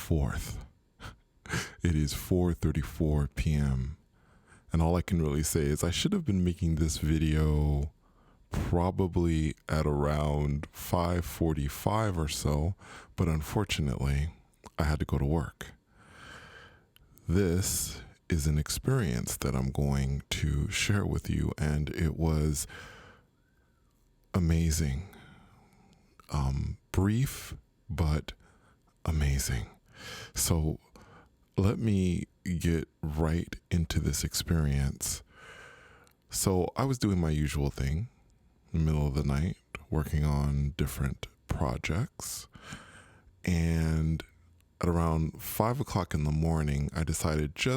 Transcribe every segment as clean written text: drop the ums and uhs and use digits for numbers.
4th. It is 4:34 p.m. And all I can really say is I should have been making this video probably at around 5:45 or so, but unfortunately, I had to go to work. This is an experience that I'm going to share with you, and it was amazing. Brief, but amazing. So let me get right into this experience. So I was doing my usual thing in the middle of the night, working on different projects. And at around 5 o'clock in the morning, I decided I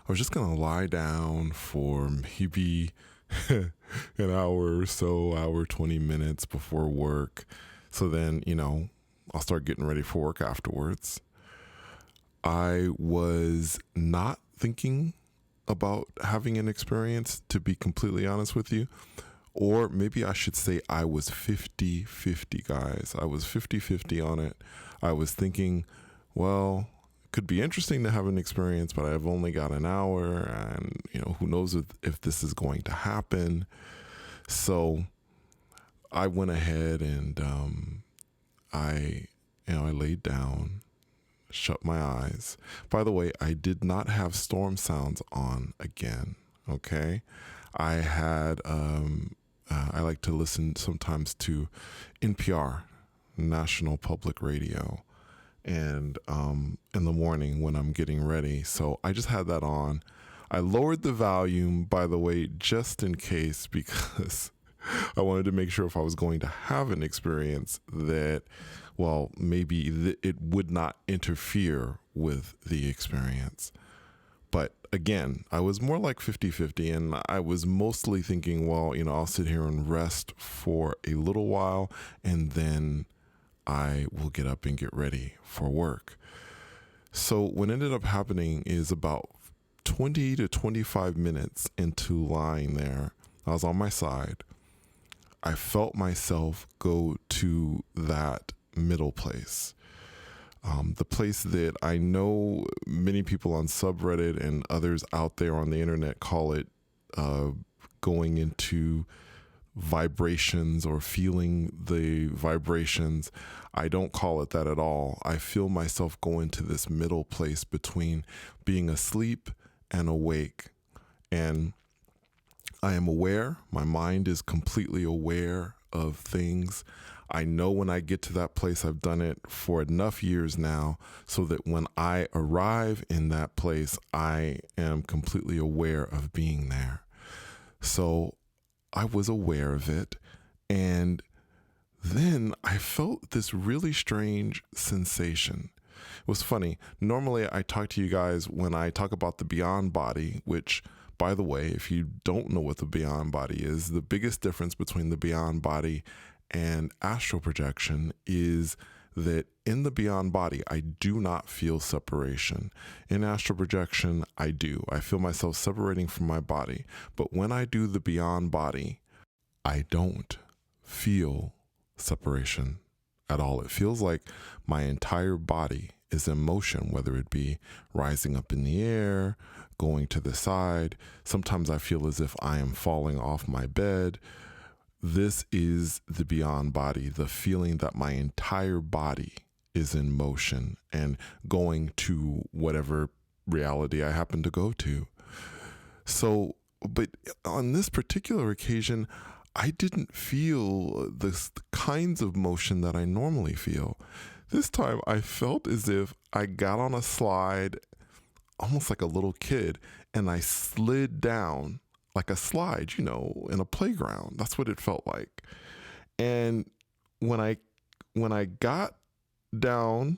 was just going to lie down for maybe an hour or so, hour, 20 minutes before work. So then, I'll start getting ready for work afterwards. I was not thinking about having an experience, to be completely honest with you. Or maybe I should say I was 50-50, guys. I was 50-50 on it. I was thinking, well, it could be interesting to have an experience, but I've only got an hour and, who knows if this is going to happen. So I went ahead and I laid down, shut my eyes. By the way, I did not have storm sounds on again, okay? I had, I like to listen sometimes to NPR, National Public Radio, and in the morning when I'm getting ready. So I just had that on. I lowered the volume, by the way, just in case, because I wanted to make sure if I was going to have an experience that, well, maybe it would not interfere with the experience. But again, I was more like 50-50, and I was mostly thinking, well, I'll sit here and rest for a little while, and then I will get up and get ready for work. So what ended up happening is about 20 to 25 minutes into lying there, I was on my side. I felt myself go to that middle place. The place that I know many people on subreddit and others out there on the internet call it going into vibrations or feeling the vibrations. I don't call it that at all. I feel myself go into this middle place between being asleep and awake. And I am aware, my mind is completely aware of things. I know when I get to that place, I've done it for enough years now, so that when I arrive in that place, I am completely aware of being there. So I was aware of it. And then I felt this really strange sensation. It was funny. Normally I talk to you guys when I talk about the beyond body, which, by the way, if you don't know what the beyond body is, the biggest difference between the beyond body and astral projection is that in the beyond body, I do not feel separation. In astral projection, I do. I feel myself separating from my body. But when I do the beyond body, I don't feel separation at all. It feels like my entire body is in motion, whether it be rising up in the air, going to the side. Sometimes I feel as if I am falling off my bed. This is the beyond body, the feeling that my entire body is in motion and going to whatever reality I happen to go to. So, but on this particular occasion, I didn't feel the kinds of motion that I normally feel. This time I felt as if I got on a slide, almost like a little kid, and I slid down like a slide, in a playground. That's what it felt like. And when I got down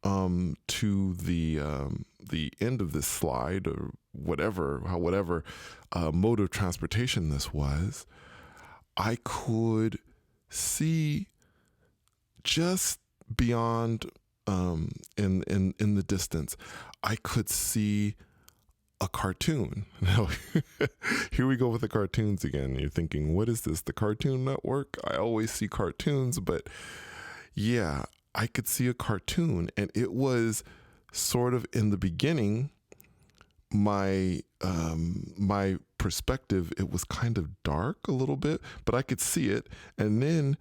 to the end of this slide, or whatever mode of transportation this was, I could see just beyond in the distance. I could see a cartoon. Now, here we go with the cartoons again. You're thinking, what is this, the Cartoon Network? I always see cartoons, but yeah, I could see a cartoon, and it was sort of in the beginning, my perspective, it was kind of dark a little bit, but I could see it. And then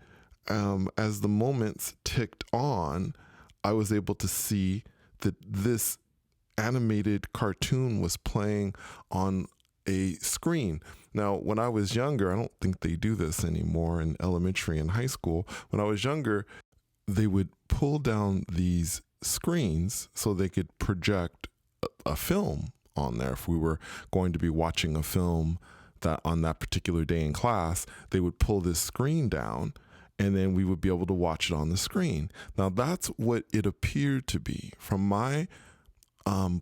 as the moments ticked on, I was able to see that this animated cartoon was playing on a screen. Now, when I was younger, I don't think they do this anymore in elementary and high school. When I was younger, they would pull down these screens so they could project a film on there. If we were going to be watching a film that on that particular day in class, they would pull this screen down and then we would be able to watch it on the screen. Now, that's what it appeared to be. From my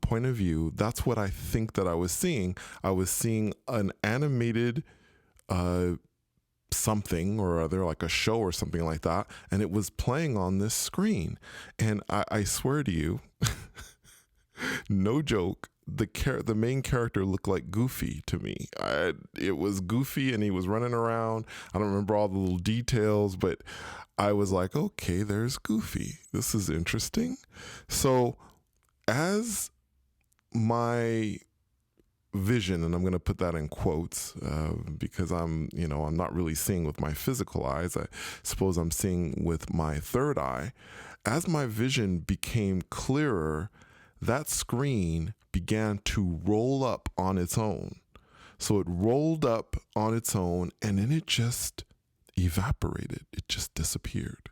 point of view, that's what I think that I was seeing. I was seeing an animated something or other, like a show or something like that, and it was playing on this screen. And I swear to you, no joke, the main character looked like Goofy to me. It was Goofy, and he was running around. I don't remember all the little details, but I was like, okay, there's Goofy. This is interesting. So as my vision, and I'm going to put that in quotes because I'm not really seeing with my physical eyes. I suppose I'm seeing with my third eye. As my vision became clearer, that screen began to roll up on its own. So it rolled up on its own, and then it just evaporated. It just disappeared.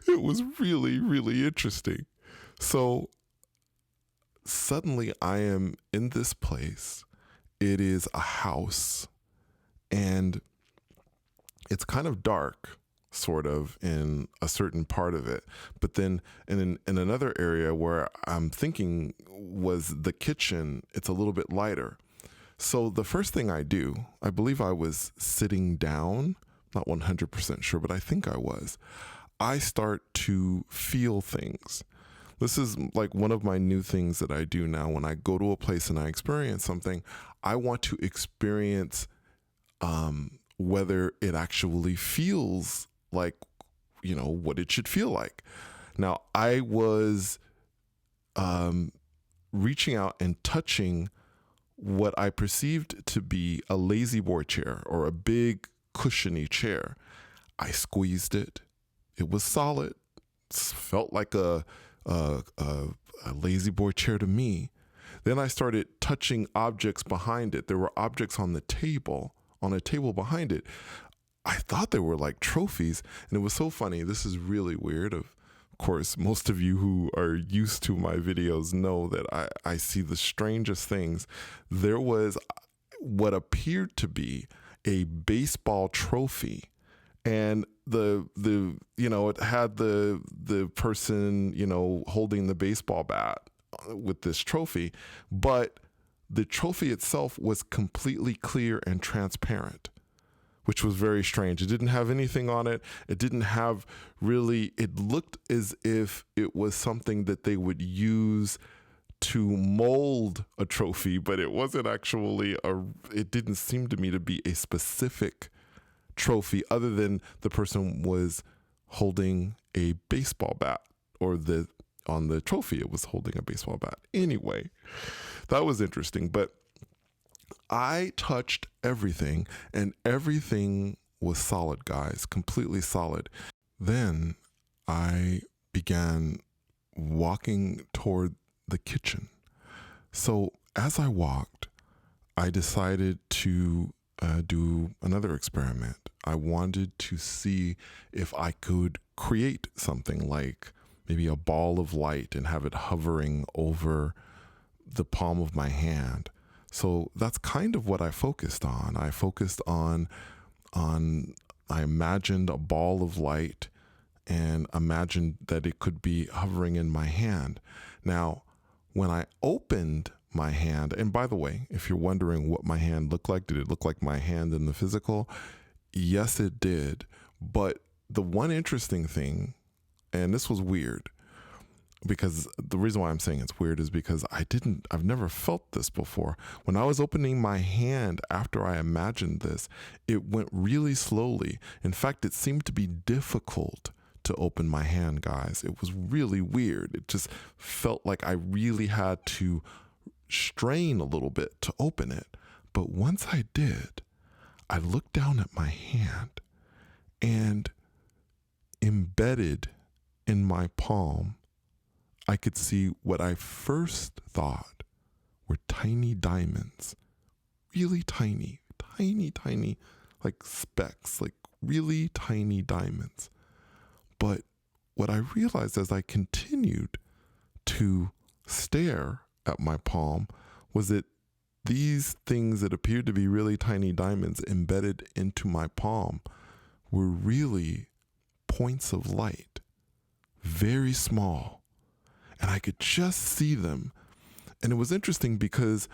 It was really, really interesting. So suddenly I am in this place. It is a house, and it's kind of dark, sort of, in a certain part of it. But then in another area where I'm thinking was the kitchen, it's a little bit lighter. So the first thing I do, I believe I was sitting down, not 100% sure, but I think I was. I start to feel things. This is like one of my new things that I do now. When I go to a place and I experience something, I want to experience whether it actually feels like, what it should feel like. Now, I was reaching out and touching what I perceived to be a lazy boy chair or a big cushiony chair. I squeezed it. It was solid. It felt like a lazy boy chair to me. Then I started touching objects behind it. There were objects on a table behind it. I thought they were like trophies, and it was so funny. This is really weird. Of course, most of you who are used to my videos know that I see the strangest things. There was what appeared to be a baseball trophy, and it had the person holding the baseball bat with this trophy, but the trophy itself was completely clear and transparent, which was very strange. It didn't have anything on it. It didn't have really, it looked as if it was something that they would use to mold a trophy, but it wasn't actually it didn't seem to me to be a specific trophy other than the person was holding a baseball bat, or on the trophy it was holding a baseball bat. Anyway, that was interesting, but I touched everything, and everything was solid, guys, completely solid. Then I began walking toward the kitchen. So as I walked, I decided to do another experiment. I wanted to see if I could create something like maybe a ball of light and have it hovering over the palm of my hand. So that's kind of what I focused on. I focused on I imagined a ball of light and imagined that it could be hovering in my hand. Now, when I opened my hand, and by the way, if you're wondering what my hand looked like, did it look like my hand in the physical? Yes, it did. But the one interesting thing, and this was weird, because the reason why I'm saying it's weird is because I've never felt this before. When I was opening my hand after I imagined this, it went really slowly. In fact, it seemed to be difficult to open my hand, guys. It was really weird. It just felt like I really had to strain a little bit to open it. But once I did, I looked down at my hand, and embedded in my palm, I could see what I first thought were tiny diamonds. Really tiny, tiny, like specks, like really tiny diamonds. But what I realized as I continued to stare at my palm was that these things that appeared to be really tiny diamonds embedded into my palm were really points of light, very small. And I could just see them. And it was interesting because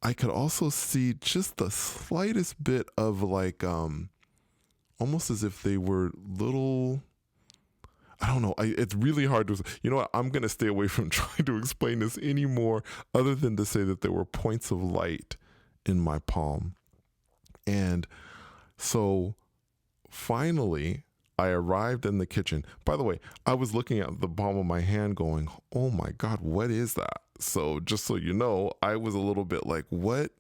I could also see just the slightest bit of like, almost as if they were little, I don't know. It's really hard to, you know what? I'm going to stay away from trying to explain this anymore, other than to say that there were points of light in my palm. And so finally, I arrived in the kitchen. By the way, I was looking at the palm of my hand going, oh my God, what is that? So just so you know, I was a little bit like, what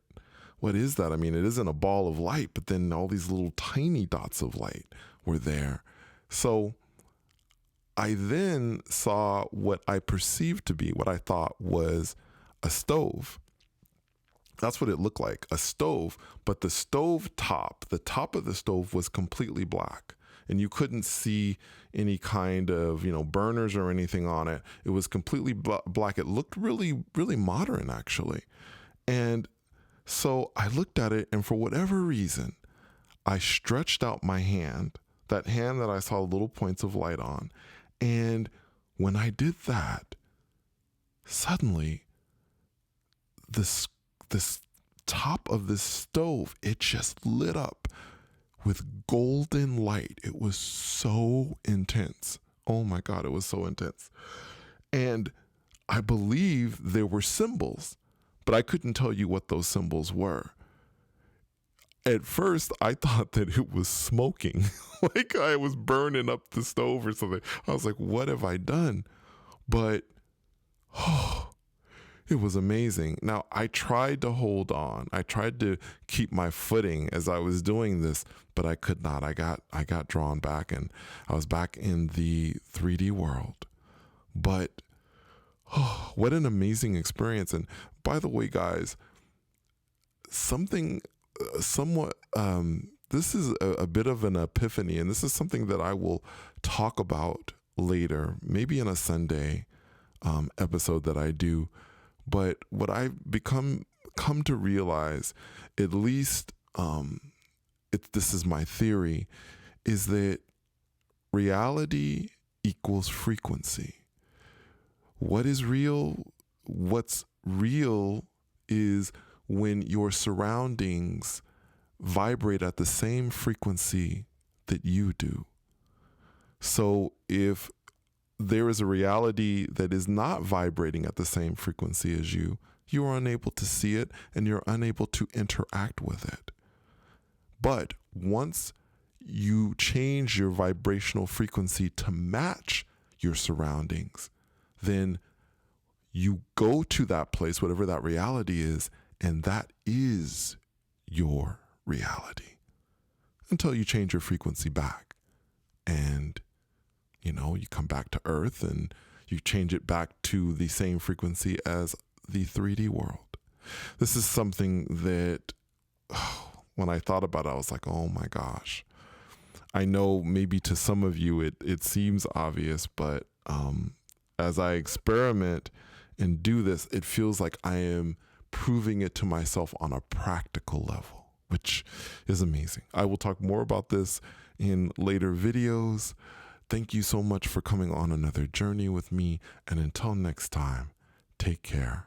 is that? I mean, it isn't a ball of light, but then all these little tiny dots of light were there. So I then saw what I perceived to be, what I thought was a stove. That's what it looked like, a stove. But the stove top, the top of the stove was completely black. And you couldn't see any kind of, burners or anything on it. It was completely black. It looked really, really modern, actually. And so I looked at it, and for whatever reason, I stretched out my hand, that hand that I saw little points of light on. And when I did that, suddenly this top of this stove, it just lit up with golden light. It was so intense. Oh my God, it was so intense. And I believe there were symbols, but I couldn't tell you what those symbols were. At first, I thought that it was smoking, like I was burning up the stove or something. I was like, what have I done? But, it was amazing. Now, I tried to hold on. I tried to keep my footing as I was doing this, but I could not. I got drawn back, and I was back in the 3D world. But what an amazing experience. And by the way, guys, something somewhat, this is a bit of an epiphany, and this is something that I will talk about later, maybe in a Sunday episode that I do. But what I've come to realize, at least this is my theory, is that reality equals frequency. What is real? What's real is when your surroundings vibrate at the same frequency that you do. So if there is a reality that is not vibrating at the same frequency as you, you are unable to see it, and you're unable to interact with it. But once you change your vibrational frequency to match your surroundings, then you go to that place, whatever that reality is, and that is your reality until you change your frequency back. And you come back to Earth and you change it back to the same frequency as the 3D world. This is something that when I thought about it, I was like, oh my gosh. I know maybe to some of you it seems obvious, but as I experiment and do this, it feels like I am proving it to myself on a practical level, which is amazing. I will talk more about this in later videos. Thank you so much for coming on another journey with me. And until next time, take care.